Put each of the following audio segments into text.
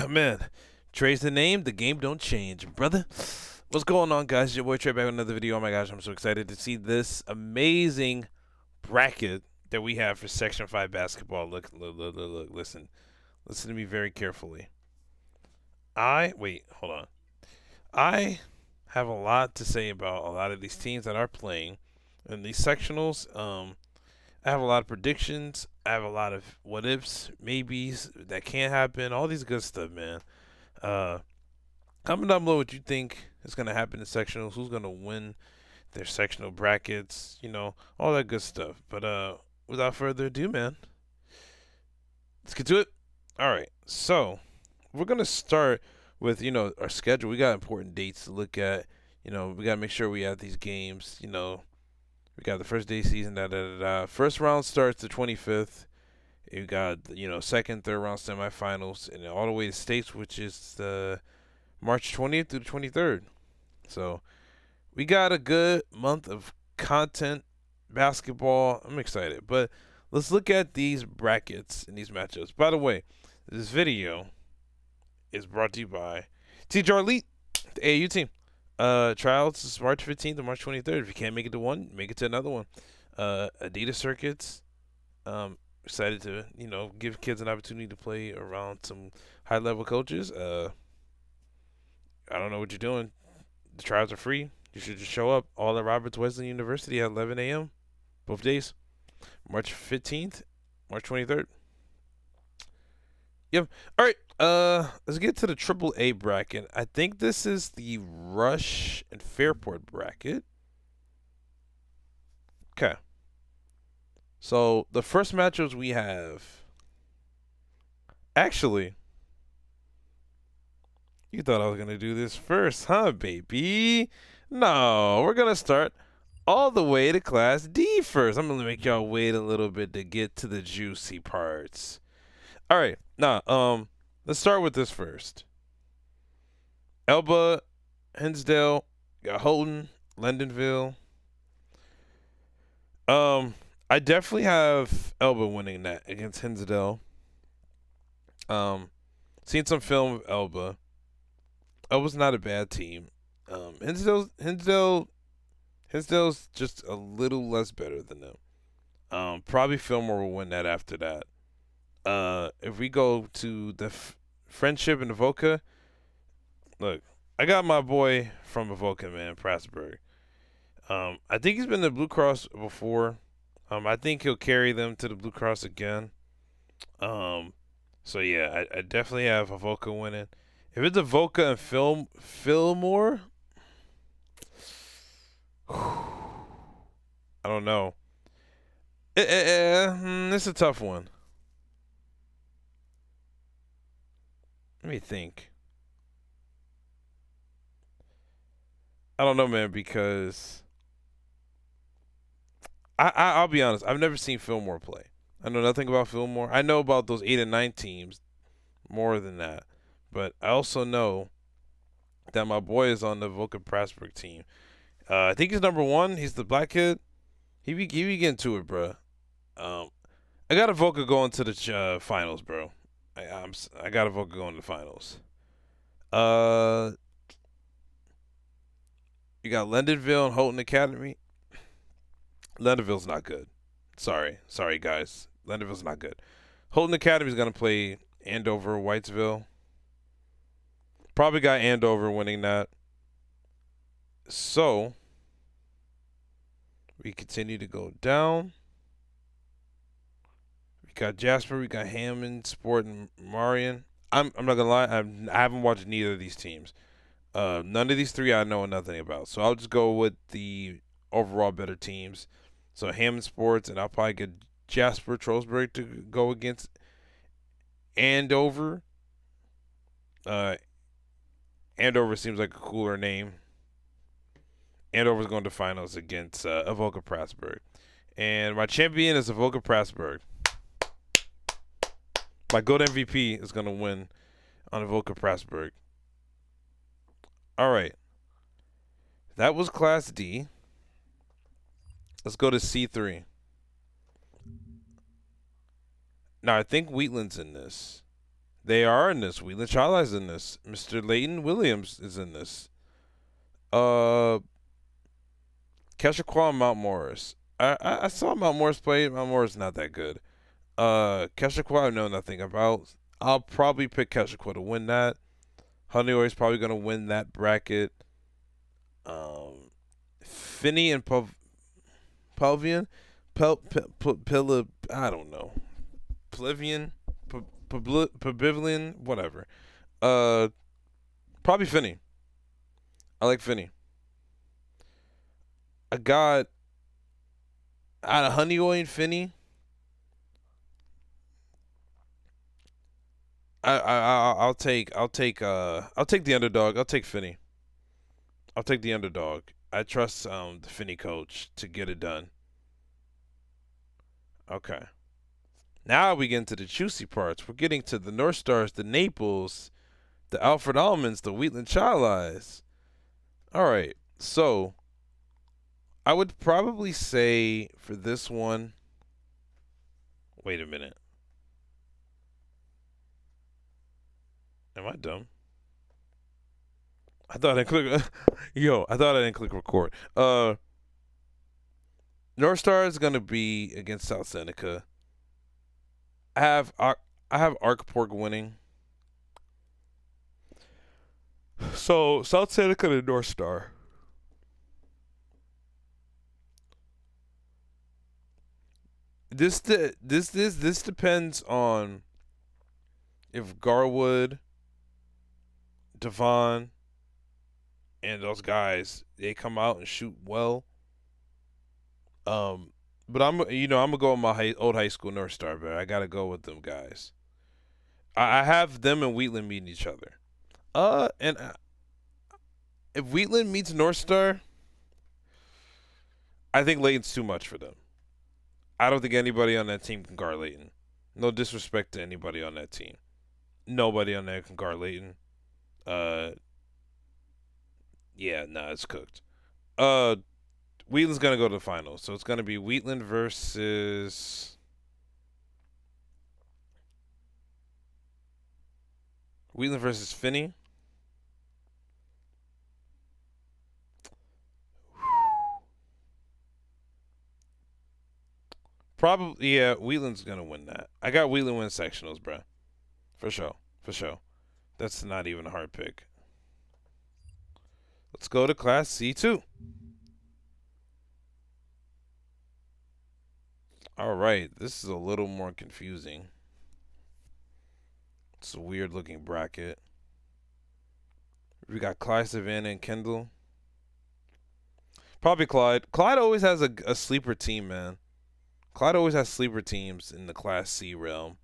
Man, Trey's the name, the game don't change, brother. What's going on, guys? Your boy Trey back with another video. Oh my gosh, I'm so excited to see this amazing bracket that we have for Section 5 basketball. Look, listen to me very carefully. Wait, hold on. I have a lot to say about a lot of these teams that are playing in these sectionals. I have a lot of predictions. I have a lot of what ifs, maybes that can't happen. All these good stuff, man. Uh, Comment down below what you think is gonna happen in sectionals. Who's gonna win their sectional brackets? All that good stuff. But without further ado, man, let's get to it. All right, so we're gonna start with our schedule. We got important dates to look at. We gotta make sure we have these games. We got the first day season. First round starts the 25th. You got second, third round semifinals, and all the way to states, which is the March 20th through the 23rd. So we got a good month of content, basketball. I'm excited. But let's look at these brackets and these matchups. By the way, this video is brought to you by TJR Elite, the AAU team. Trials is March 15th and March 23rd. If you can't make it to one, make it to another one. Adidas Circuits. Excited to, give kids an opportunity to play around some high level coaches. I don't know what you're doing. The trials are free. You should just show up. All at Roberts Wesleyan University at 11 a.m. both days. March 15th, March 23rd. Yep. All right. Let's get to the Triple A bracket. I think this is the Rush and Fairport bracket. Okay. So the first matchups we have. Actually, you thought I was gonna do this first, huh, baby? No, we're gonna start all the way to Class D first. I'm gonna make y'all wait a little bit to get to the juicy parts. All right, now, let's start with this first. Elba, Hinsdale, got Houghton, Lendonville. I definitely have Elba winning that against Hinsdale. Seen some film of Elba. Elba's not a bad team. Hinsdale's just a little less better than them. Probably Fillmore will win that after that. If we go to the Friendship and Avoca, look, I got my boy from Avoca, man, Prasberg. I think he's been to Blue Cross before. I think he'll carry them to the Blue Cross again. So yeah, I definitely have Avoca winning. If it's Avoca and Fillmore, I don't know. It's a tough one. Let me think. I don't know, man, because I'll be honest. I've never seen Fillmore play. I know nothing about Fillmore. I know about those 8 and 9 teams more than that, but I also know that my boy is on the Avoca Prasberg team. I think he's number 1. He's the black kid. He be getting to it, bro. I got Avoca going to the finals, bro. I got Avoca going to the finals. Uh, you got Lendonville and Houghton Academy. Lendonville's not good. Sorry, guys. Lendonville's not good. Houghton Academy's gonna play Andover, Whitesville. Probably got Andover winning that. So we continue to go down. We got Jasper. We got Hammond, Sport, and Marion. I'm not gonna lie. I haven't watched neither of these teams. None of these three I know nothing about. So I'll just go with the overall better teams. So Hammond Sports, and I'll probably get Jasper Trolsbury to go against Andover. Andover seems like a cooler name. Andover's going to finals against Avoca Prasberg. And my champion is Avoca Prasberg. My GOAT MVP is going to win on Avoca Prasberg. All right. That was Class D. Let's go to C3. Now, I think Wheatland's in this. They are in this. Wheatland Childline's in this. Mr. Leighton Williams is in this. Keshaquan Mount Morris. I saw Mount Morris play. Mount Morris is not that good. Keshaquan I know nothing about. I'll probably pick Keshaquan to win that. Honeywell's probably gonna win that bracket. Finney and Pelvian, I don't know. Plivian, Pavilion, whatever. Probably Finney. I like Finney. I got out of Honeywell and Finney. I'll take the underdog. I'll take Finney. I'll take the underdog. I trust the Finney coach to get it done. Okay. Now we get into the juicy parts. We're getting to the North Stars, the Naples, the Alfred Almonds, the Wheatland Child Eyes. All right. So I would probably say for this one. Wait a minute. Am I dumb? I thought I click. I thought I didn't click record. North Star is gonna be against South Seneca. I have Arcpork winning. So South Seneca to North Star. This depends on if Garwood, Devon, and those guys they come out and shoot well. But I'm gonna go with my old high school North Star, but I gotta go with them guys. I have them and Wheatland meeting each other. And if Wheatland meets North Star, I think Layton's too much for them. I don't think anybody on that team can guard Layton. No disrespect to anybody on that team. Nobody on there can guard Layton. Yeah, nah, it's cooked. Wheatland's gonna go to the finals, so it's gonna be Wheatland versus Finney. Probably, yeah. Wheatland's gonna win that. I got Wheatland win sectionals, bro. For sure, for sure. That's not even a hard pick. Let's go to Class C2. All right, this is a little more confusing. It's a weird looking bracket. We got Clyde, Savannah, and Kendall. Probably Clyde. Clyde always has a sleeper team, man. Clyde always has sleeper teams in the Class C realm.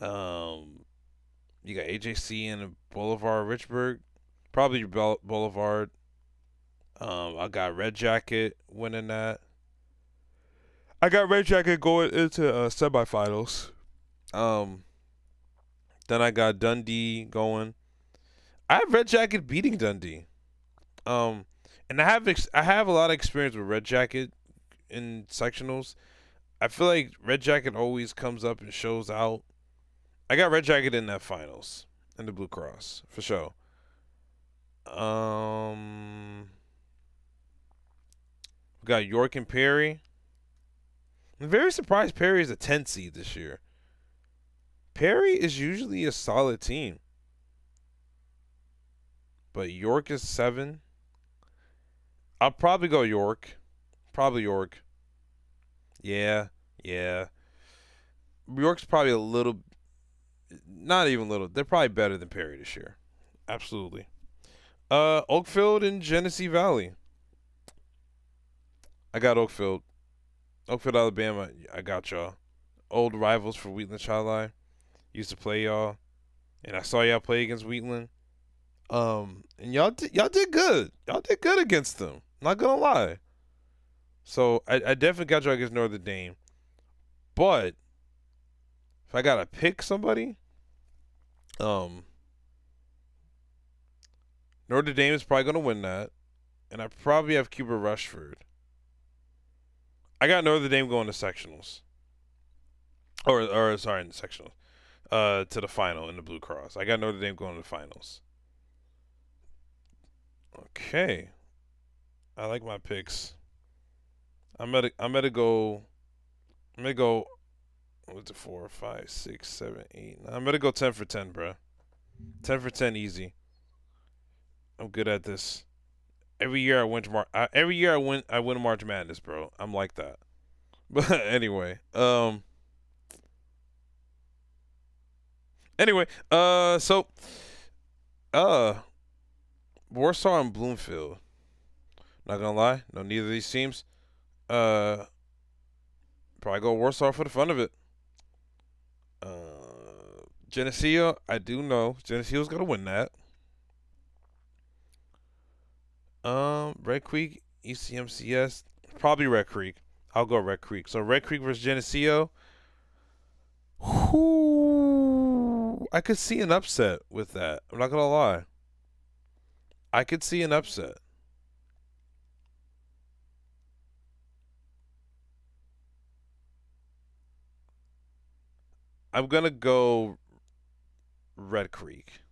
You got AJC and Boulevard Richburg. Probably Boulevard. I got Red Jacket winning that. I got Red Jacket going into semifinals. Then I got Dundee going. I have Red Jacket beating Dundee. And I have a lot of experience with Red Jacket in sectionals. I feel like Red Jacket always comes up and shows out. I got Red Jacket in that finals in the Blue Cross for sure. We got York and Perry. I'm very surprised Perry is a 10 seed this year. Perry is usually a solid team. But York is 7. I'll probably go York. Probably York. Yeah. York's probably a little, not even little. They're probably better than Perry this year. Absolutely. Oakfield and Genesee Valley. I got Oakfield. Oakfield, Alabama. I got y'all. Old rivals for Wheatland Child. Used to play y'all, and I saw y'all play against Wheatland. And y'all did good. Y'all did good against them. Not gonna lie. So I definitely got y'all against Notre Dame. But if I gotta pick somebody, Notre Dame is probably gonna win that, and I probably have Cuba Rushford. I got Notre Dame going to sectionals, or sorry, in the sectionals. to the final in the Blue Cross. I got Notre Dame going to the finals. Okay, I like my picks. I'm gonna go. I'm gonna go. What's it? 4, 5, 6, 7, 8. I'm gonna go 10 for 10, bro. 10 for 10, easy. I'm good at this. Every year I win. Every year I win. I win March Madness, bro. I'm like that. But anyway, anyway, uh, Warsaw and Bloomfield. Not gonna lie, no, neither of these teams. Uh, Probably go Warsaw for the fun of it. Geneseo, I do know Geneseo's gonna win that. Red Creek, ECMCS, probably Red Creek. I'll go Red Creek. So Red Creek versus Geneseo. Whoo, I could see an upset with that. I'm not gonna lie. I could see an upset. I'm gonna go Red Creek.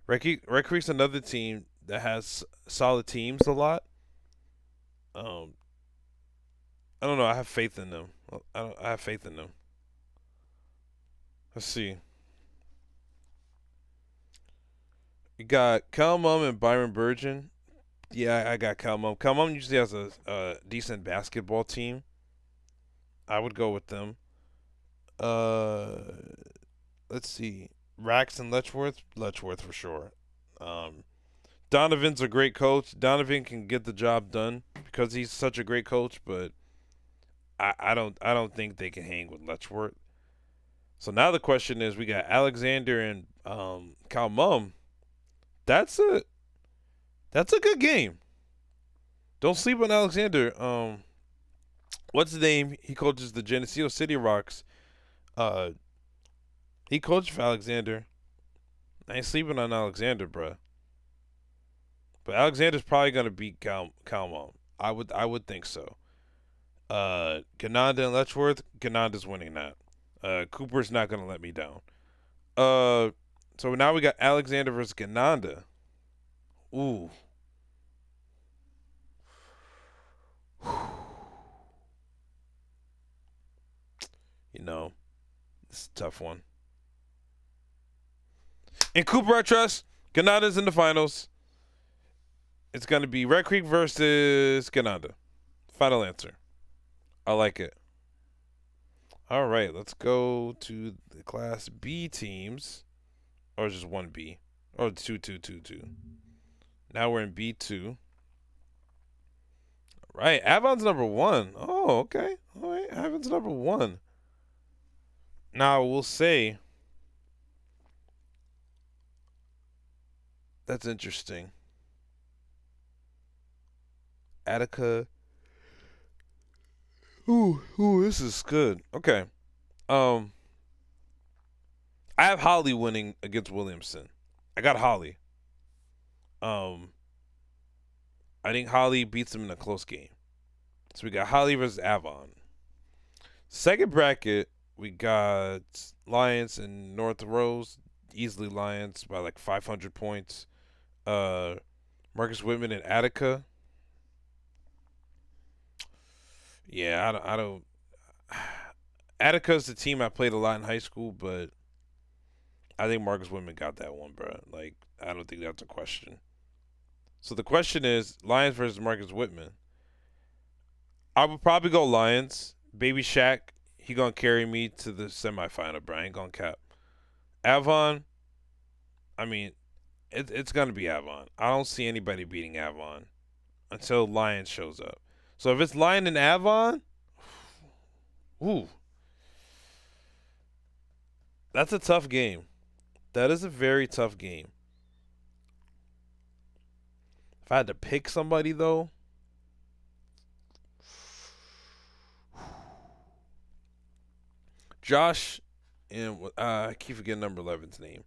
Red Creek's another team that has solid teams a lot. Um, I don't know. I have faith in them. I have faith in them. Let's see. You got Cal Mum and Byron Burgeon. Yeah, I got Cal Mum. Cal Mum usually has a decent basketball team. I would go with them. Uh, let's see. Rax and Letchworth. Letchworth for sure. Um, Donovan's a great coach. Donovan can get the job done because he's such a great coach, but I don't think they can hang with Letchworth. So now the question is, we got Alexander and Cal Mum. That's a that's a good game. Don't sleep on Alexander. What's his name? He coaches the Geneseo City Rocks. Uh, he coached for Alexander. I ain't sleeping on Alexander, bruh. But Alexander's probably gonna beat Calmon. I would think so. Gananda and Letchworth. Gananda's winning that. Cooper's not gonna let me down. Uh, so now we got Alexander versus Gananda. Ooh. You know, it's a tough one. In Cooper, I trust. Gananda's in the finals. It's gonna be Red Creek versus Gananda. Final answer. I like it. All right, let's go to the Class B teams, or just one B, or two, two, two, two. Now we're in B2. All right, Avon's number one. Oh, okay. All right, Avon's number one. Now we'll say that's interesting. Attica. Ooh, this is good. Okay. Um, I have Holly winning against Williamson. I got Holly. Um, I think Holly beats him in a close game. So we got Holly versus Avon. Second bracket, we got Lions and North Rose. Easily Lions by like 500 points. Uh, Marcus Whitman and Attica. Yeah, I don't. Attica's the team I played a lot in high school, but I think Marcus Whitman got that one, bro. Like, I don't think that's a question. So the question is Lions versus Marcus Whitman. I would probably go Lions. Baby Shaq, he gonna carry me to the semifinal, bro. I ain't gonna cap. Avon, I mean, it's gonna be Avon. I don't see anybody beating Avon until Lions shows up. So if it's Lion and Avon, ooh, that's a tough game. That is a very tough game. If I had to pick somebody though, Josh and I keep forgetting number 11's name.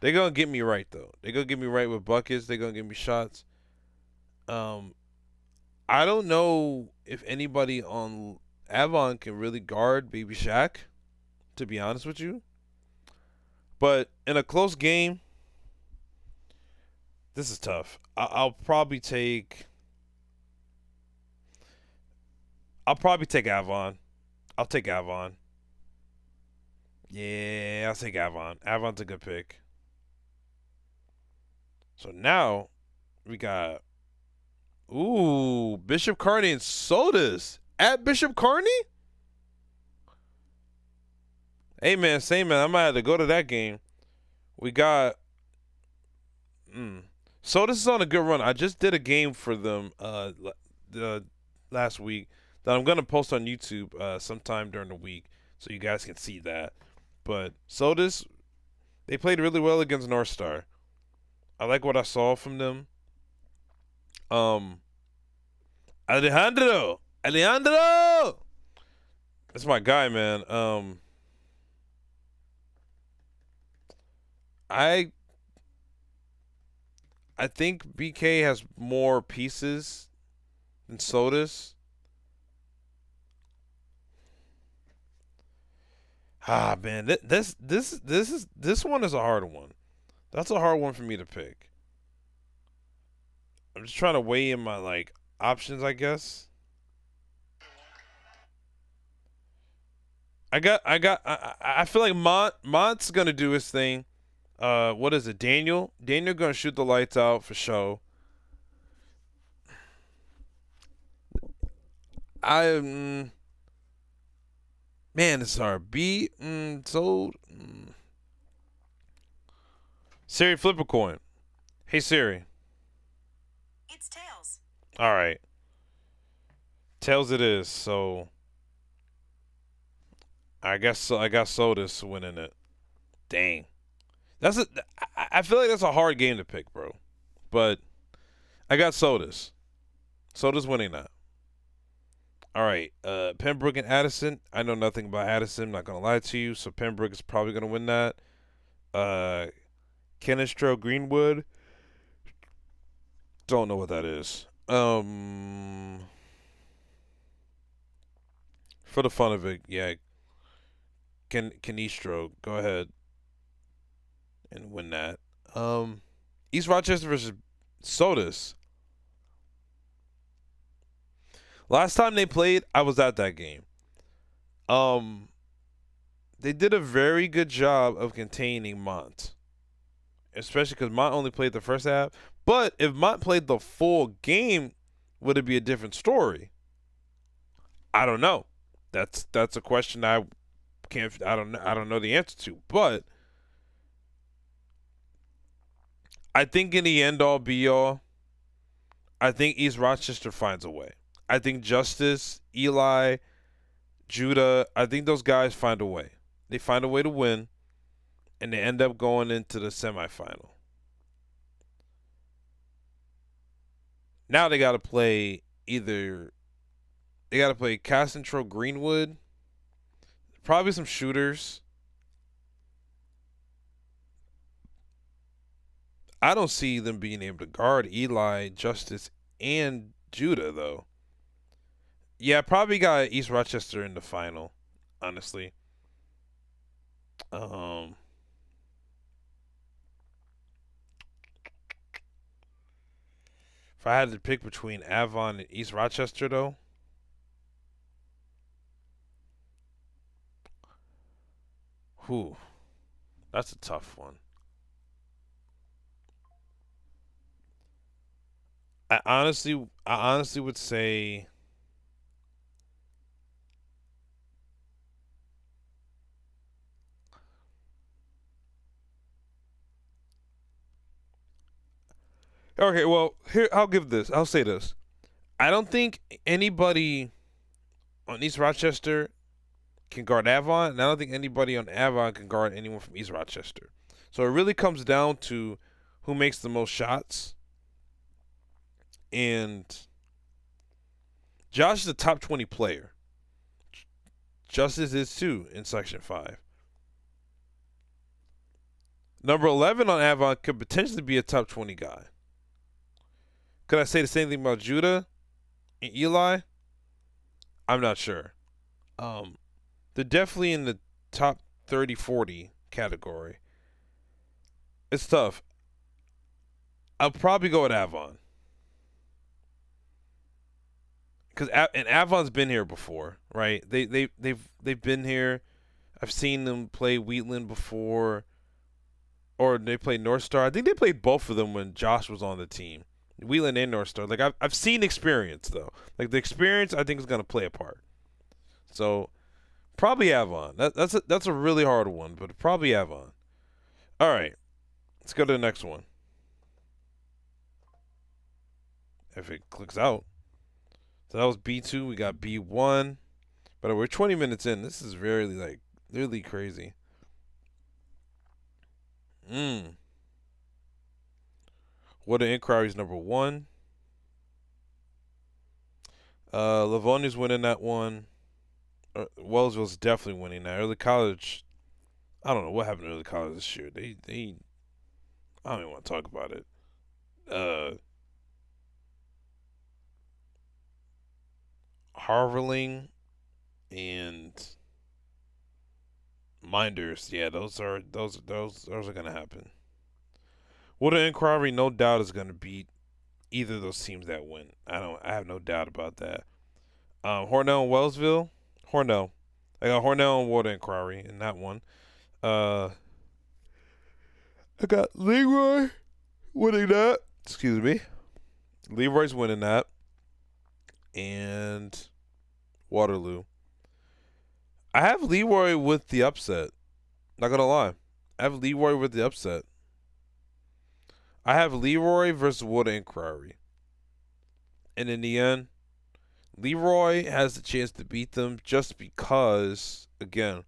They're gonna get me right though. They're gonna get me right with buckets. They're gonna give me shots. Um, I don't know if anybody on Avon can really guard Baby Shaq. To be honest with you, But in a close game, this is tough. I'll probably take. I'll probably take Avon. I'll take Avon. Yeah, I'll take Avon. Avon's a good pick. So now we got Bishop Carney and Sodas at Bishop Carney. Hey man, same man. I might have to go to that game. We got Sodas is on a good run. I just did a game for them last week that I'm gonna post on YouTube sometime during the week so you guys can see that. But Sodas, they played really well against North Star. I like what I saw from them. Alejandro, that's my guy, man. I think BK has more pieces than Sodas. Ah, man, this one is a hard one. That's a hard one for me to pick. I'm just trying to weigh in my like options, I guess. I feel like Mont's gonna do his thing. What is it, Daniel? Daniel gonna shoot the lights out for show. Man, it's hard. Siri, flip a coin. Hey Siri. It's tails. All right, tails it is. So I got Sodas winning it. Dang, I feel like that's a hard game to pick, bro. But I got Sodas. Sodas winning that. All right, Pembroke and Addison. I know nothing about Addison. I'm not gonna lie to you. So Pembroke is probably gonna win that. Kenistro Greenwood. Don't know what that is. For the fun of it, yeah. Kenistro, go ahead and win that. East Rochester versus Sodas. Last time they played, I was at that game. They did a very good job of containing Mont, especially because Mont only played the first half. But if Mont played the full game, would it be a different story? I don't know. That's a question I don't know the answer to. But I think in the end all be all, I think East Rochester finds a way. I think Justice, Eli, Judah, I think those guys find a way. They find a way to win, and they end up going into the semifinal. Now they got to play Castro Greenwood, probably some shooters. I don't see them being able to guard Eli, Justice, and Judah though. Yeah, probably got East Rochester in the final, honestly. If I had to pick between Avon and East Rochester, though, whew, that's a tough one. I honestly would say. Okay, well, here I'll say this. I don't think anybody on East Rochester can guard Avon, and I don't think anybody on Avon can guard anyone from East Rochester. So it really comes down to who makes the most shots. And Josh is a top 20 player. Justice is too in Section 5. Number 11 on Avon could potentially be a top 20 guy. Could I say the same thing about Judah and Eli? I'm not sure. They're definitely in the top 30, 40 category. It's tough. I'll probably go with Avon because and Avon's been here before, right? They've been here. I've seen them play Wheatland before, or they played North Star. I think they played both of them when Josh was on the team, Wheatland and North Star. Like I've seen experience though. Like the experience, I think is gonna play a part. So probably Avon. That's a really hard one, but probably Avon. All right, let's go to the next one. If it clicks out. So that was B2. We got B1. But we're 20 minutes in. This is really crazy. What are inquiries number one? Livonia's winning that one. Wellsville's definitely winning that. Early college, I don't know what happened to early college this year. They I don't even want to talk about it. Uh, Harverling and Minders, yeah, those are gonna happen. Water Inquiry, no doubt, is gonna beat either of those teams that win. I have no doubt about that. Hornell and Wellsville, Hornell. I got Hornell and Water Inquiry in that one. Uh, I got Leroy winning that. Excuse me, Leroy's winning that, and Waterloo. I have Leroy with the upset. Not gonna lie, I have Leroy with the upset. I have Leroy versus Water Inquiry, and in the end, Leroy has the chance to beat them just because, again,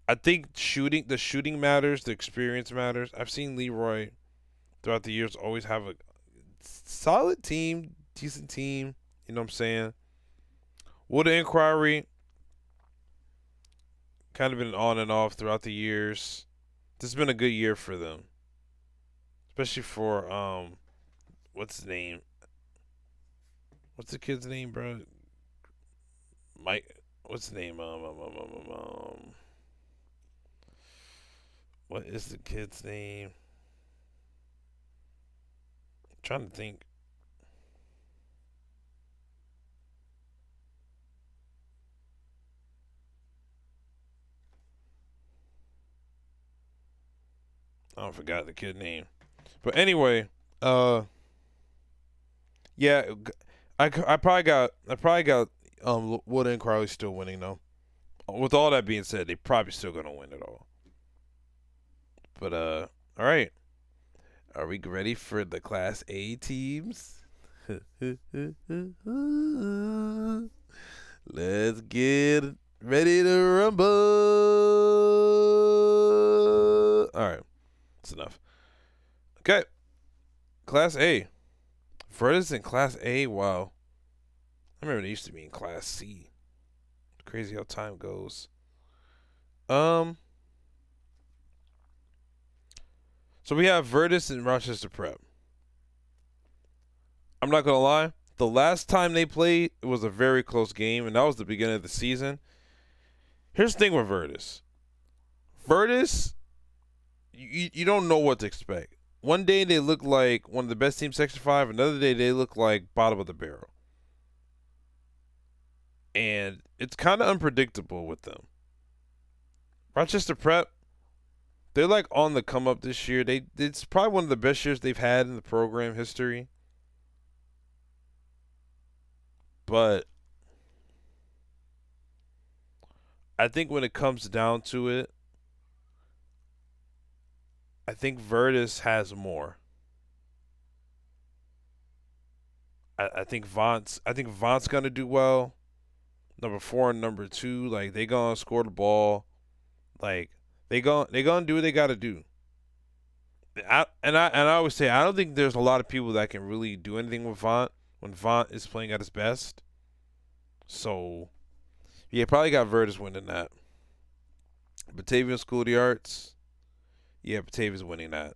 I think the shooting matters, the experience matters. I've seen Leroy throughout the years always have a solid team, decent team. You know what I'm saying? Water Inquiry kind of been on and off throughout the years. This has been a good year for them, especially for what's his name? What's the kid's name, bro? Mike. What's his name? What is the kid's name? I'm trying to think. I forgot the kid name. But anyway, uh, yeah, I probably got Wood and Crowley still winning though. With all that being said, they probably still gonna win it all. But all right, are we ready for the Class A teams? Let's get ready to rumble. All right, that's enough. Okay, Class A. Virtus in Class A. Wow, I remember they used to be in Class C. Crazy how time goes. Um, so we have Virtus and Rochester Prep. I'm not gonna lie. The last time they played, it was a very close game, and that was the beginning of the season. Here's the thing with Virtus. Virtus, you don't know what to expect. One day they look like one of the best teams, Section 5. Another day they look like bottom of the barrel. And it's kind of unpredictable with them. Rochester Prep, they're like on the come up this year. It's probably one of the best years they've had in the program history. But I think when it comes down to it, I think Virtus has more. I think Vaughnt's gonna do well. Number 4 and number 2, like they gonna score the ball. Like they gonna do what they gotta do. And I always say I don't think there's a lot of people that can really do anything with Vaughn when Vaughn is playing at his best. So yeah, probably got Virtus winning that. Batavian School of the Arts, yeah, Batavia's winning that.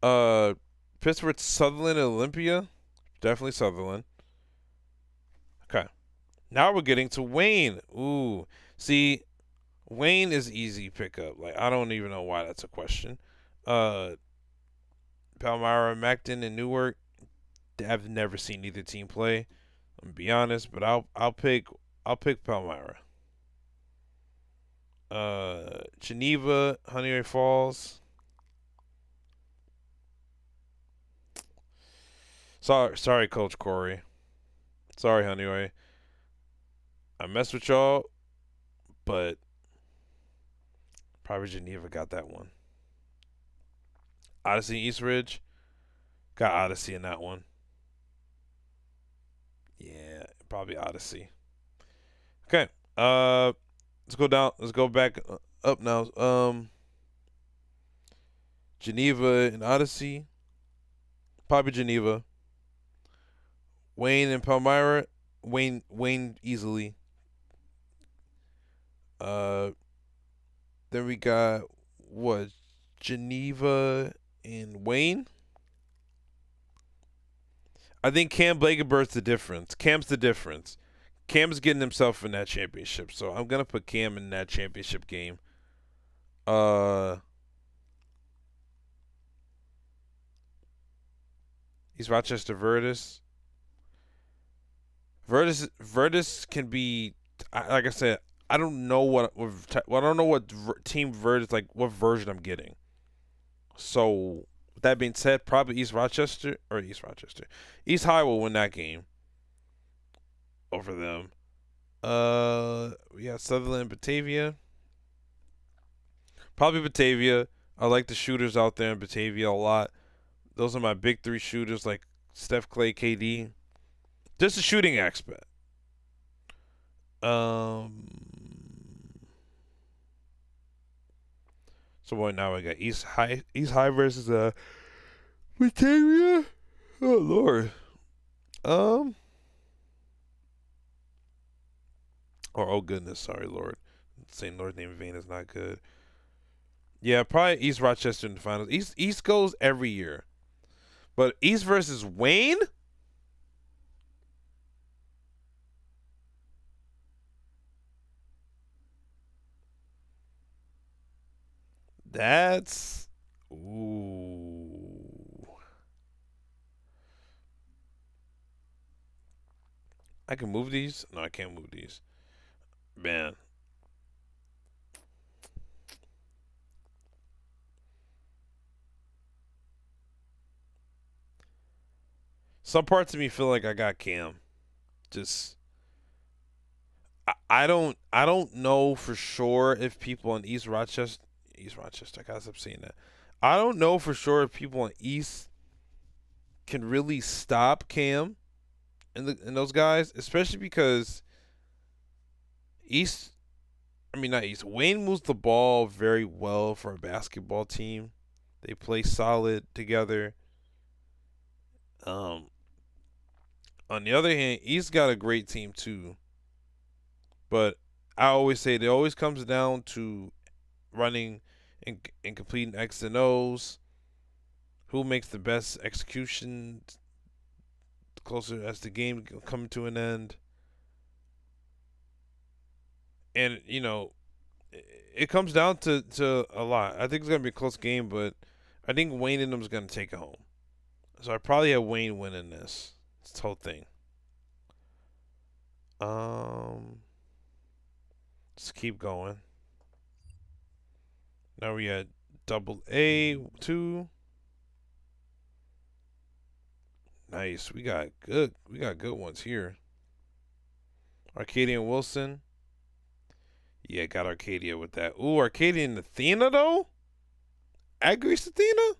Uh, Pittsburgh, Sutherland, and Olympia, definitely Sutherland. Okay, now we're getting to Wayne. Ooh, see, Wayne is easy pickup. Like I don't even know why that's a question. Uh, Palmyra, Macton, and Newark. I've never seen either team play. I'm gonna be honest, but I'll pick Palmyra. Geneva, Honeyray Falls. Sorry, Coach Corey. Sorry, Honeyray. I mess with y'all, but probably Geneva got that one. Odyssey, East Ridge got Odyssey in that one. Yeah, probably Odyssey. Okay. Let's go down. Let's go back up now. Geneva and Odyssey. Probably Geneva. Wayne and Palmyra. Wayne easily. Uh, then we got what? Geneva and Wayne. I think Cam Blakenbert's the difference. Cam's the difference. Cam's getting himself in that championship, so I'm gonna put Cam in that championship game. Uh, East Rochester Virtus. Virtus can be, like I said, I don't know I don't know what team Virtus, like what version I'm getting. So with that being said, probably East High will win that game over them. We got Sutherland, Batavia. Probably Batavia. I like the shooters out there in Batavia a lot. Those are my big three shooters, like Steph, Clay, KD. Just a shooting aspect. Um. So what now? We got East High versus Batavia. Oh Lord. Um. Or oh goodness, sorry Lord. Saying Lord's name in vain is not good. Yeah, probably East Rochester in the finals. East goes every year, but East versus Wayne. That's ooh. I can move these. No, I can't move these. Man, some parts of me feel like I got Cam. Just I don't know for sure if people in East Rochester, I gotta stop saying that. I don't know for sure if people in East can really stop Cam and those guys, especially because East I mean not East. Wayne moves the ball very well for a basketball team. They play solid together. Um on the other hand, East got a great team too. But I always say it always comes down to running and completing X and O's. Who makes the best execution closer as the game coming to an end? And it comes down to a lot. I think it's gonna be a close game, but I think Wayne and them's gonna take it home. So I probably have Wayne winning this whole thing. Um, let's keep going. Now we at double A2. Nice. We got good ones here. Arcadia and Wilson. Yeah, got Arcadia with that. Ooh, Arcadia and Athena though? At Greece Athena?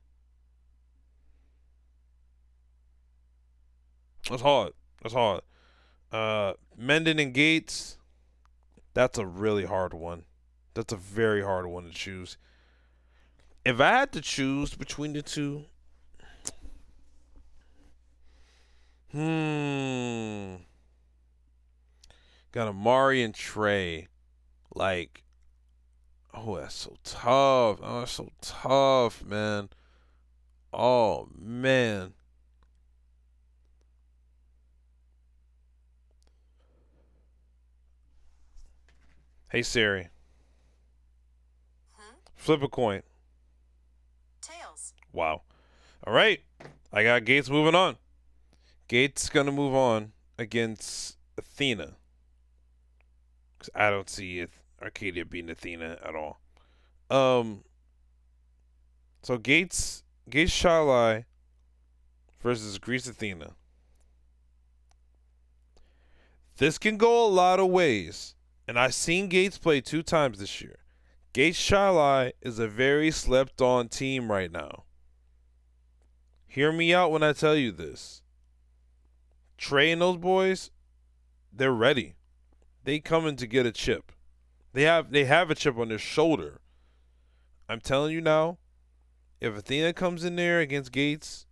That's hard. That's hard. Menden and Gates. That's a really hard one. That's a very hard one to choose. If I had to choose between the two, hmm, got Amari and Trey. Like, oh, that's so tough. Oh, that's so tough, man. Oh man. Hey Siri. Flip a coin. Tails. Wow. All right. I got Gates moving on. Gates going to move on against Athena. Because I don't see Arcadia beating Athena at all. So Gates Shalai versus Greece Athena. This can go a lot of ways. And I've seen Gates play 2 times this year. Gates Shalai is a very slept on team right now. Hear me out when I tell you this. Trey and those boys, they're ready. They coming to get a chip. They have a chip on their shoulder. I'm telling you now, if Athena comes in there against Gates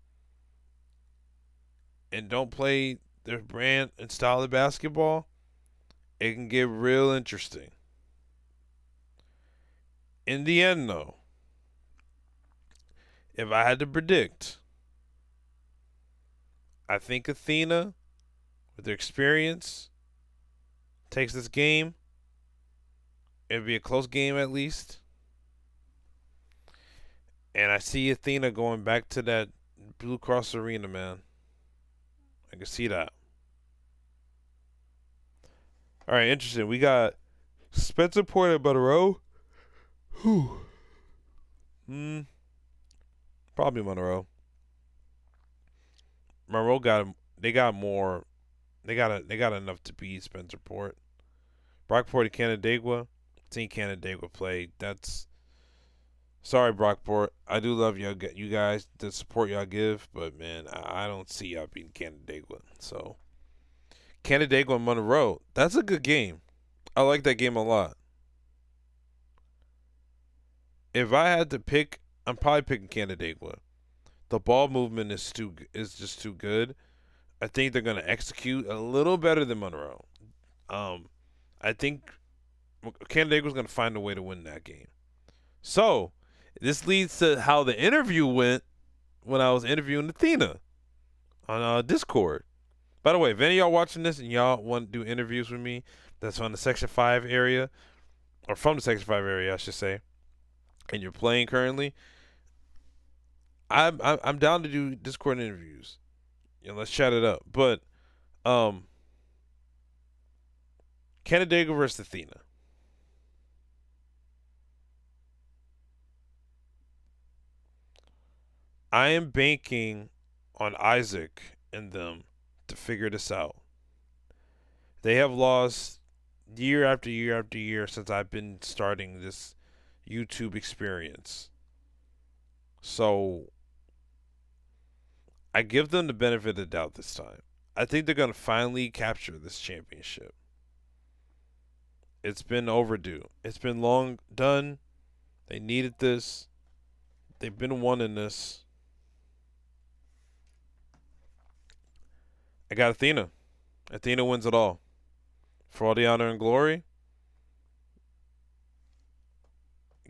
and don't play their brand and style of basketball, it can get real interesting. In the end, though, if I had to predict, I think Athena, with their experience, takes this game. It'll be a close game at least. And I see Athena going back to that Blue Cross Arena, man. I can see that. All right, interesting. We got Spencer Porter and Monroe. Whew. Probably Monroe. Monroe got they got more. They got enough to beat Spencer Port. Brockport and Canandaigua. Seen Canandaigua play. That's sorry, Brockport. I do love you guys, the support y'all give, but man, I don't see y'all beating Canandaigua. So Canandaigua and Monroe. That's a good game. I like that game a lot. If I had to pick, I'm probably picking Canandaigua. The ball movement is just too good. I think they're gonna execute a little better than Monroe. I think Canandaigua's gonna find a way to win that game. So this leads to how the interview went when I was interviewing Athena on Discord. By the way, if any of y'all watching this and y'all want to do interviews with me, that's on the Section 5 area, or from the Section 5 area, I should say, and you're playing currently, I'm down to do Discord interviews. Let's chat it up. But Canandaigua versus Athena. I am banking on Isaac and them to figure this out. They have lost year after year after year since I've been starting this YouTube experience. So I give them the benefit of the doubt this time. I think they're going to finally capture this championship. It's been overdue. It's been long done. They needed this. They've been wanting this. I got Athena. Athena wins it all. For all the honor and glory,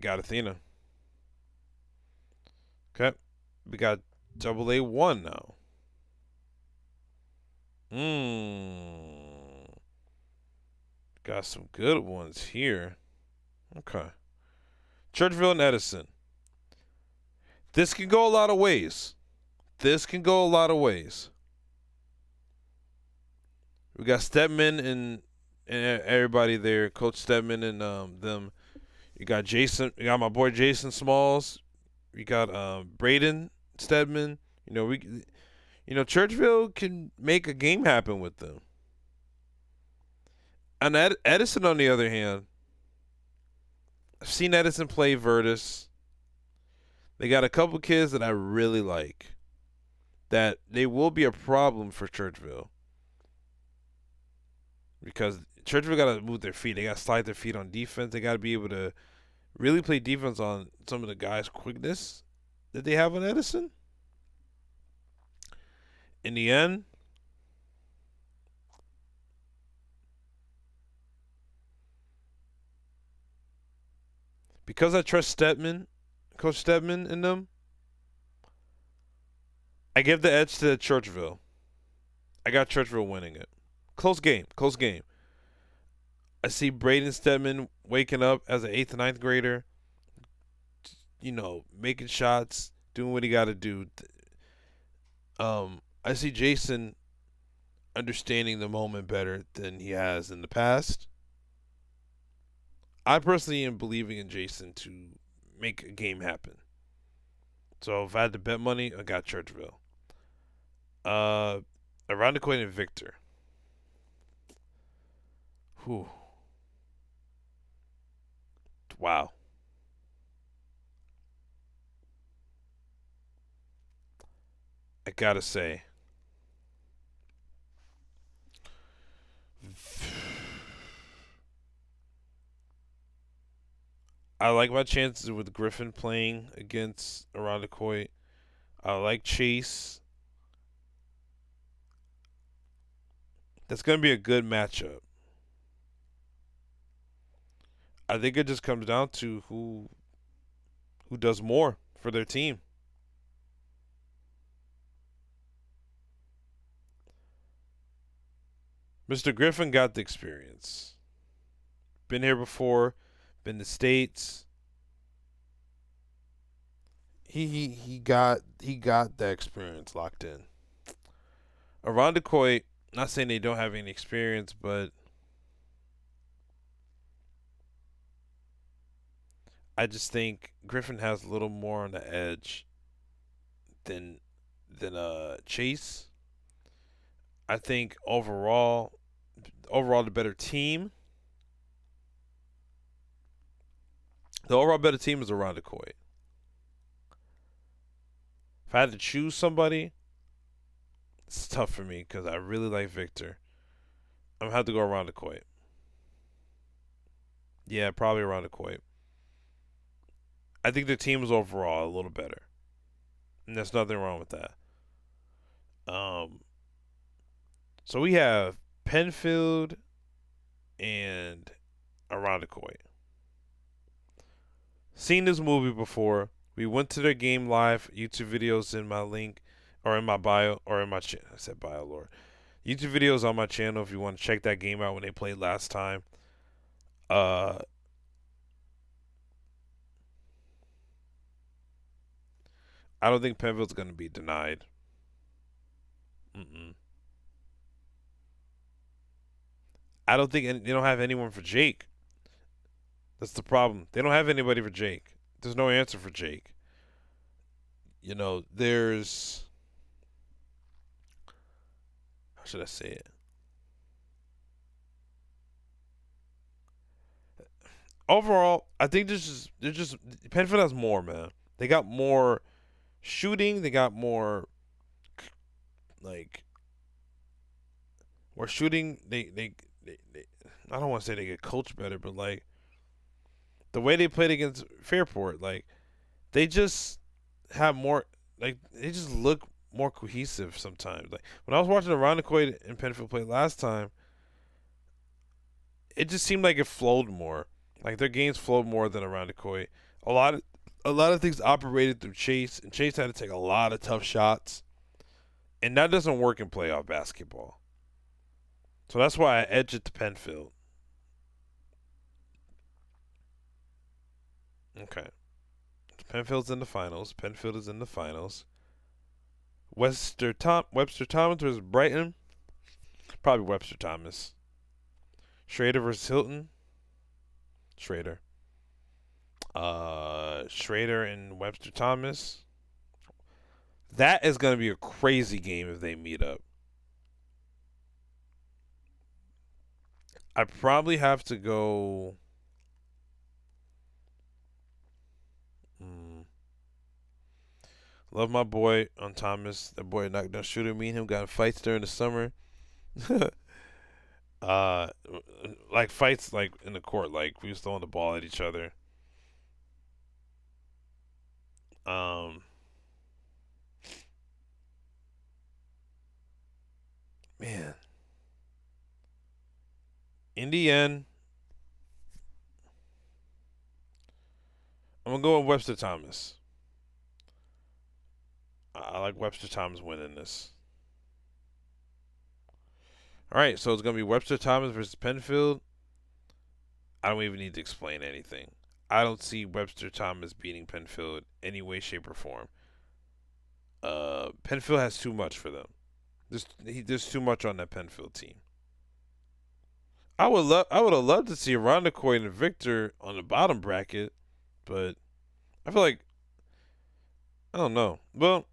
got Athena. Okay. We got AA1 now. Got some good ones here. Okay. Churchville and Edison. This can go a lot of ways. We got Stedman and everybody there. Coach Stedman and them. You got Jason. You got my boy Jason Smalls. We got Braden Stedman. Churchville can make a game happen with them. And Edison, on the other hand, I've seen Edison play Virtus. They got a couple kids that I really like. That they will be a problem for Churchville. Because Churchville got to move their feet. They got to slide their feet on defense. They got to be able to really play defense on some of the guys' quickness that they have on Edison. In the end, because I trust Coach Stedman and them, I give the edge to Churchville. I got Churchville winning it. Close game. I see Braden Stedman waking up as an 8th and 9th grader, making shots, doing what he got to do. I see Jason understanding the moment better than he has in the past. I personally am believing in Jason to make a game happen. So if I had to bet money, I got Churchville. Uh, Around the coin and Victor. Whew. Wow. I gotta say, I like my chances with Griffin playing against Arondacoit. I like Chase. That's gonna be a good matchup. I think it just comes down to who does more for their team. Mr. Griffin got the experience. Been here before, been to states. He got that experience locked in. Arondacoit, not saying they don't have any experience, but I just think Griffin has a little more on the edge than Chase. I think overall the better team. The overall better team is Arondacoit. If I had to choose somebody, it's tough for me because I really like Victor. I'm gonna have to go Arondacoit. Yeah, probably Arondacoit. I think the team is overall a little better, and there's nothing wrong with that. Um, so we have Penfield and Arondacoit. Seen this movie before. We went to their game live. YouTube videos in my link, or in my bio, or in my I said bio, Lord. YouTube videos on my channel if you want to check that game out when they played last time. Uh, I don't think Penfield's gonna be denied. Mm-mm. I don't think they don't have anyone for Jake. That's the problem. They don't have anybody for Jake. There's no answer for Jake. There's how should I say it? Overall, I think they're just Penfield has more, man. They got more shooting. They got like more shooting. They I don't want to say they get coached better, but like the way they played against Fairport, like they just have more. Like they just look more cohesive sometimes. Like when I was watching Irondequoit and Penfield play last time, it just seemed like it flowed more. Like their games flowed more than Irondequoit. A lot of a lot of things operated through Chase, and Chase had to take a lot of tough shots, and that doesn't work in playoff basketball. So that's why I edge it to Penfield. Okay, Penfield's in the finals. Penfield is in the finals. Webster Thomas versus Brighton. Probably Webster Thomas. Schrader versus Hilton. Schrader. Schrader and Webster Thomas. That is going to be a crazy game if they meet up. I probably have to go. Mm, love my boy on Thomas. That boy knocked down shooter. Me and him got in fights during the summer. uh, like fights like in the court. Like we was throwing the ball at each other. Um, man, in the end, I'm gonna go with Webster Thomas. I like Webster Thomas winning this. All right, so it's gonna be Webster Thomas versus Penfield. I don't even need to explain anything. I don't see Webster Thomas beating Penfield any way, shape, or form. Penfield has too much for them. There's too much on that Penfield team. I would have loved to see Rondacoit and Victor on the bottom bracket, but I feel like I don't know. Well,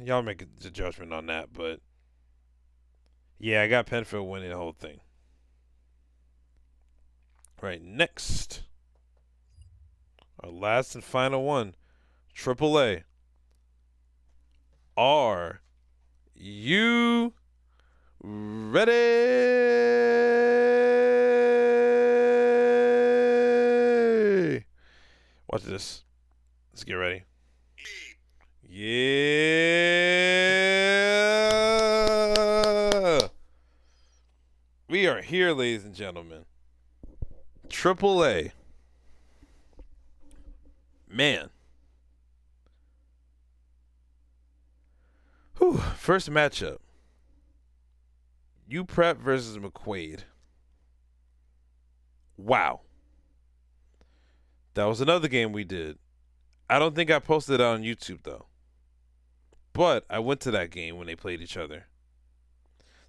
y'all make the judgment on that, but yeah, I got Penfield winning the whole thing. Right, next, our last and final one, AAA. Are you ready? Watch this. Let's get ready. Yeah. We are here, ladies and gentlemen. AAA. Man. Whew. First matchup. UPrep versus McQuaid. Wow. That was another game we did. I don't think I posted it on YouTube, though. But I went to that game when they played each other.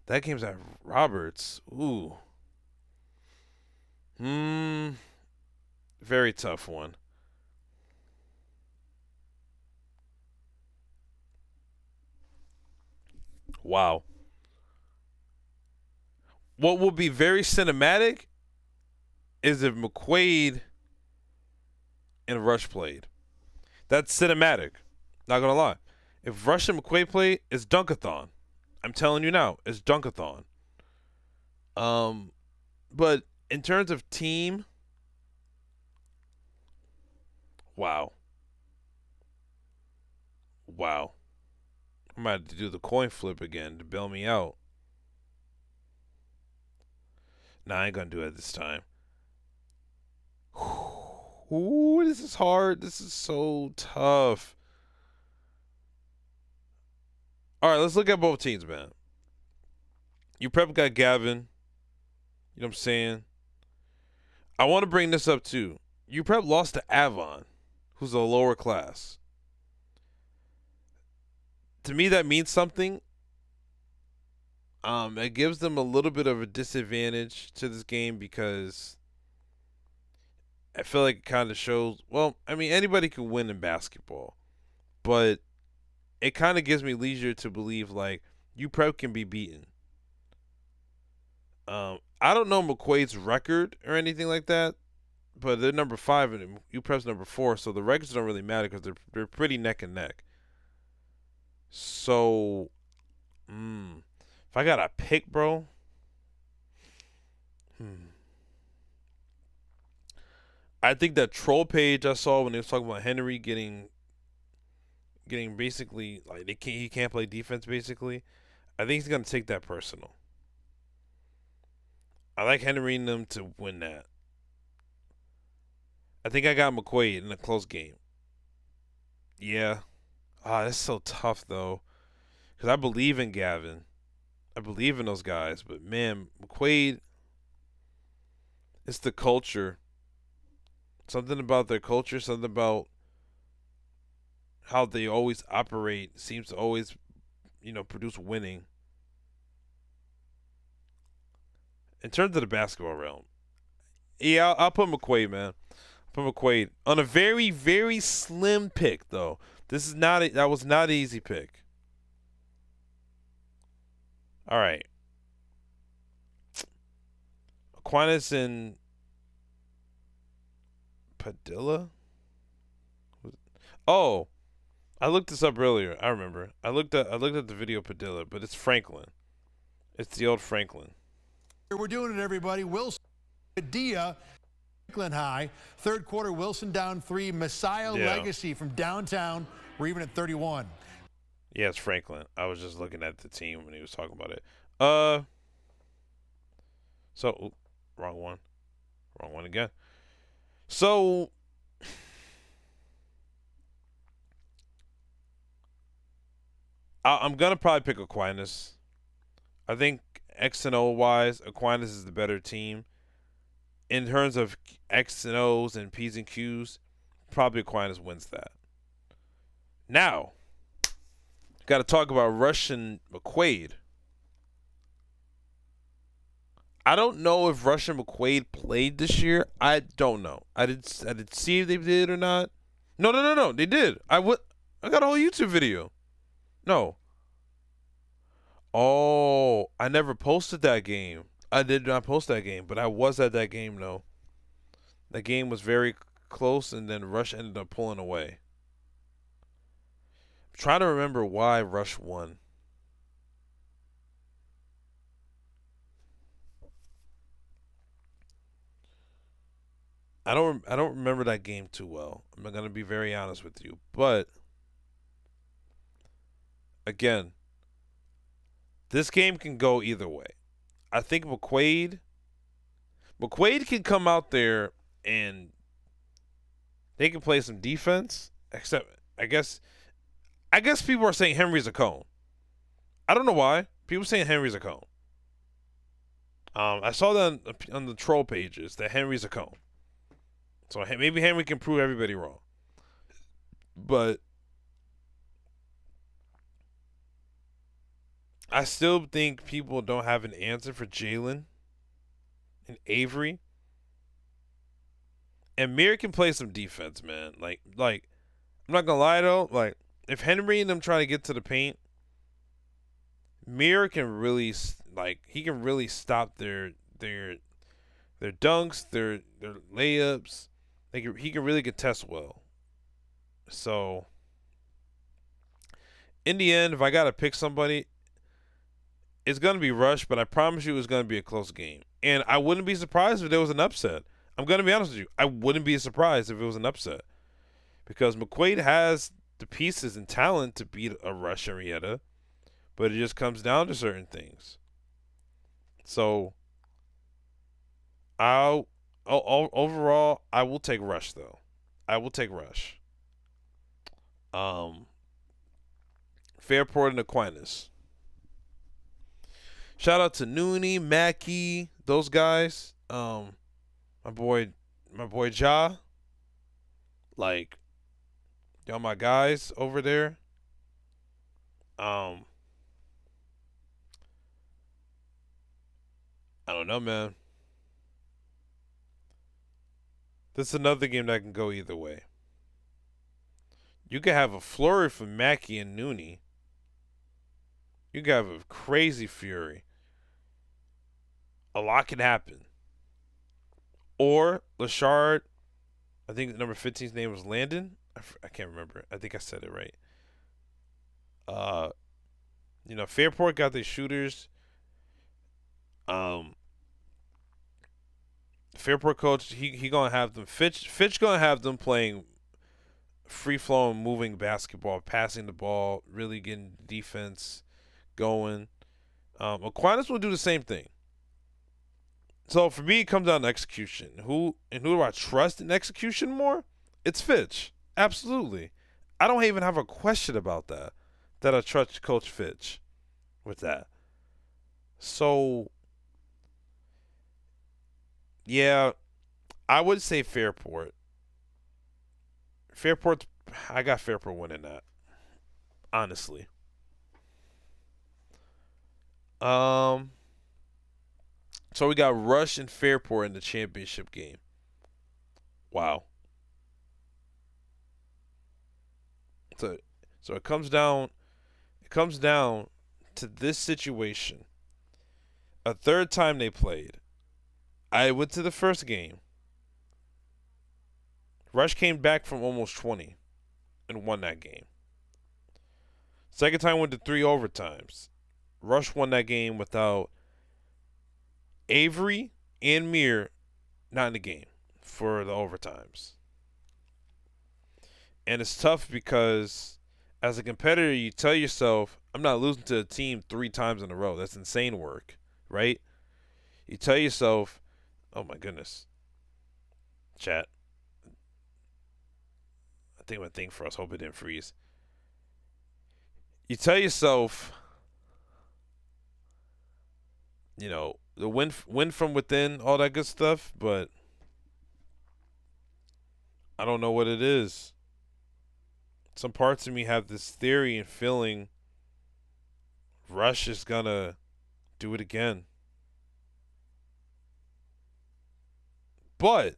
That game's at Roberts. Ooh. Very tough one. Wow. What will be very cinematic is if McQuaid and Rush played. That's cinematic. Not gonna lie. If Rush and McQuaid play, it's Dunkathon. I'm telling you now, it's Dunkathon. But in terms of team, wow. Wow. I'm about to do the coin flip again to bail me out. Nah, I ain't gonna do it this time. Ooh, this is hard. This is so tough. All right, let's look at both teams, man. UPrep got Gavin. You know what I'm saying? I want to bring this up too. UPrep lost to Avon, who's a lower class. To me, that means something. It gives them a little bit of a disadvantage to this game because I feel like it kind of shows. Well, I mean, anybody can win in basketball, but it kind of gives me leisure to believe like UPrep can be beaten. I don't know McQuaid's record or anything like that, but they're number 5 and UPrep's number 4, so the records don't really matter because they're pretty neck and neck. So, if I got a pick, bro, I think that troll page I saw when they was talking about Henry getting basically like he can't play defense basically. I think he's gonna take that personal. I like Henry and them to win that. I think I got McQuaid in a close game. Yeah. That's so tough though, because I believe in Gavin. I believe in those guys, but man, McQuaid, it's the culture. Something about their culture, something about how they always operate seems to always, produce winning. In terms of the basketball realm, yeah, I'll put McQuaid, man. I'll put McQuaid on a very, very slim pick, though. That was not an easy pick. All right, Aquinas and Padilla. Oh, I looked this up earlier. I remember. I looked at the video of Padilla, but it's Franklin. It's the old Franklin. We're doing it, everybody. Wilson, Padilla, Franklin High. Third quarter, Wilson down 3. Messiah Legacy from downtown. We're even at 31. Yeah, it's Franklin. I was just looking at the team when he was talking about it. Wrong one. Wrong one again. So, I'm going to probably pick Aquinas. I think X and O wise, Aquinas is the better team. in terms of X and O's and P's and Q's, probably Aquinas wins that. Now, got to talk about Rush and McQuaid. I don't know if Rush and McQuaid played this year. I don't know. I did see if they did or not. No. They did. I got a whole YouTube video. No. Oh, I never posted that game. I did not post that game, but I was at that game though. That game was very close, and then Rush ended up pulling away. I'm trying to remember why Rush won. I don't remember that game too well. I'm gonna be very honest with you, but again, this game can go either way. I think McQuaid can come out there and they can play some defense. Except I guess people are saying Henry's a cone. I don't know why. People saying Henry's a cone. I saw that on the troll pages that Henry's a cone. So maybe Henry can prove everybody wrong. But I still think people don't have an answer for Jalen and Avery. And Mir can play some defense, man. Like I'm not gonna lie though. Like if Henry and them try to get to the paint, Mir can really he can really stop their dunks, their layups. He can really contest well. So in the end, if I gotta pick somebody, it's gonna be Rush. But I promise you, it's gonna be a close game. And I wouldn't be surprised if there was an upset. I'm gonna be honest with you. I wouldn't be surprised if it was an upset because McQuaid has the pieces and talent to beat a Rush and Rieta, but it just comes down to certain things. So overall, I will take Rush though. I will take Rush. Fairport and Aquinas. Shout out to Nooney, Mackey, those guys. My boy Ja. Like, y'all my guys over there. I don't know, man. This is another game that can go either way. You could have a flurry from Mackey and Nooney. You could have a crazy fury. A lot can happen. Or Lashard, I think number 15's name was Landon. I can't remember. I think I said it right. Fairport got their shooters. Fairport coach, he gonna have them. Fitch gonna have them playing free flowing, moving basketball, passing the ball, really getting defense going. Aquinas will do the same thing. So for me, it comes down to execution. Who do I trust in execution more? It's Fitch. Absolutely. I don't even have a question about that. That I trust Coach Fitch with that. So yeah, I would say Fairport. I got Fairport winning that. Honestly. So we got Rush and Fairport in the championship game. Wow. So it comes down to this situation. A third time they played. I went to the first game. Rush came back from almost 20 and won that game. Second time went to 3 overtimes. Rush won that game without Avery and Mir not in the game for the overtimes. And it's tough because as a competitor, you tell yourself, I'm not losing to a team 3 times in a row. That's insane work, right? You tell yourself, oh my goodness. Chat. I think my thing for us. Hope it didn't freeze. You tell yourself, the win from within, all that good stuff, but I don't know what it is. Some parts of me have this theory and feeling Rush is gonna do it again. But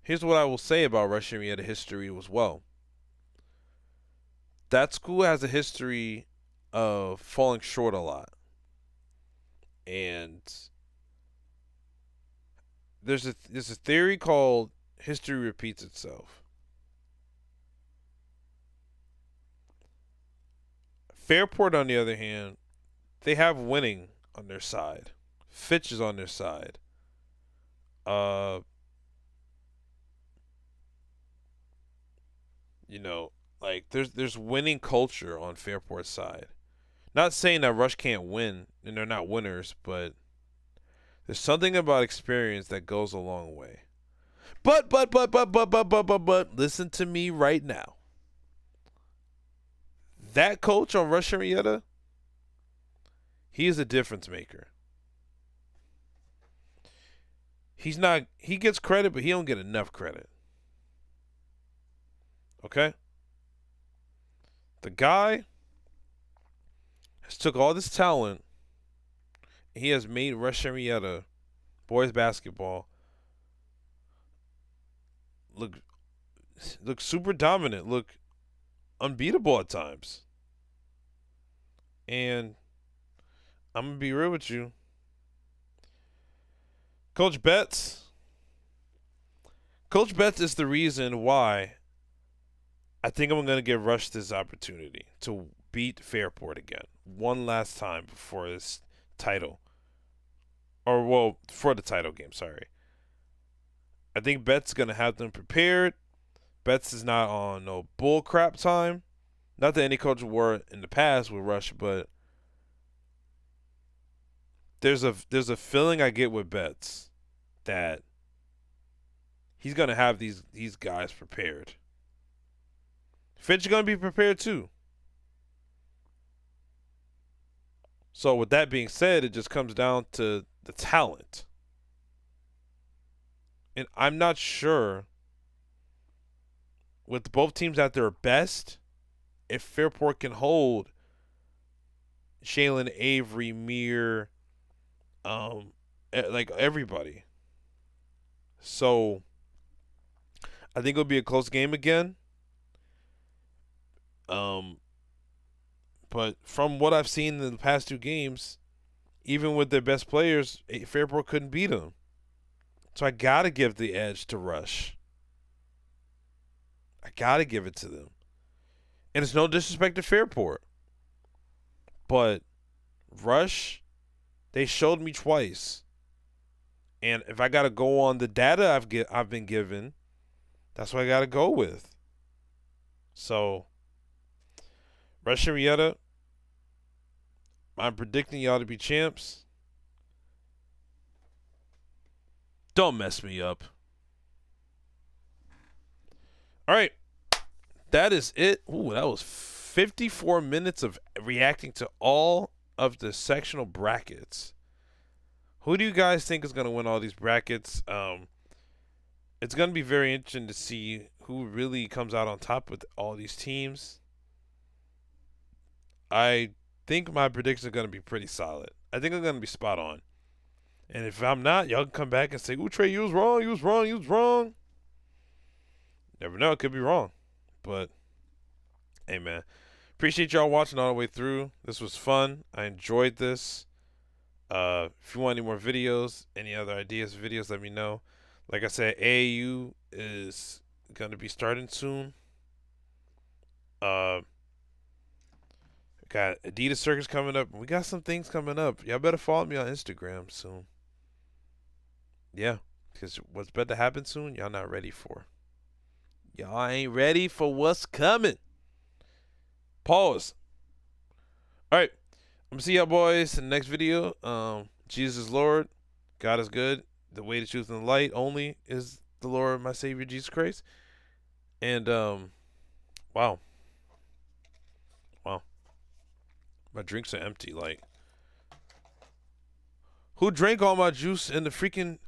here's what I will say about Rush Henrietta history as well. That school has a history of falling short a lot. And there's a theory called history repeats itself. Fairport, on the other hand, they have winning on their side. Fitch is on their side. You know, like there's winning culture on Fairport's side. Not saying that Rush can't win and they're not winners, but there's something about experience that goes a long way. But listen to me right now. That coach on Rush Henrietta, he is a difference maker. He gets credit, but he don't get enough credit. Okay? The guy has took all this talent, and he has made Rush Henrietta boys basketball look super dominant, look unbeatable at times. And I'm going to be real with you. Coach Betts is the reason why I think I'm going to give Rush this opportunity to beat Fairport again. One last time before this title. Or, well, for the title game, sorry. I think Betts is going to have them prepared. Betts is not on no bull crap time. Not that any coach were in the past with Rush, but there's a feeling I get with Betts that he's going to have these guys prepared. Fitch is going to be prepared too. So with that being said, it just comes down to the talent. And I'm not sure, with both teams at their best, if Fairport can hold Shaylen, Avery, Mir, like everybody. So I think it'll be a close game again. But from what I've seen in the past two games, even with their best players, Fairport couldn't beat them. So I got to give the edge to Rush. I got to give it to them. And it's no disrespect to Fairport. But Rush, they showed me twice. And if I got to go on the data I've been given, that's what I got to go with. So, Rush Henrietta, I'm predicting y'all to be champs. Don't mess me up. All right. That is it. Ooh, that was 54 minutes of reacting to all of the sectional brackets. Who do you guys think is going to win all these brackets? It's going to be very interesting to see who really comes out on top with all these teams. I think my predictions are going to be pretty solid. I think I'm going to be spot on. And if I'm not, y'all can come back and say, ooh, Trey, you was wrong, you was wrong, you was wrong. Never know, it could be wrong. But, hey, man. Appreciate y'all watching all the way through. This was fun. I enjoyed this. If you want any more videos, any other ideas for videos, let me know. Like I said, AAU is going to be starting soon. Got Adidas Circus coming up. We got some things coming up. Y'all better follow me on Instagram soon. Yeah, because what's about to happen soon, y'all not ready for. Y'all ain't ready for what's coming. Pause. All right. I'm going to see y'all boys in the next video. Jesus is Lord. God is good. The way, the truth, and the light only is the Lord, my Savior, Jesus Christ. And, wow. My drinks are empty. Like, who drank all my juice in the freaking...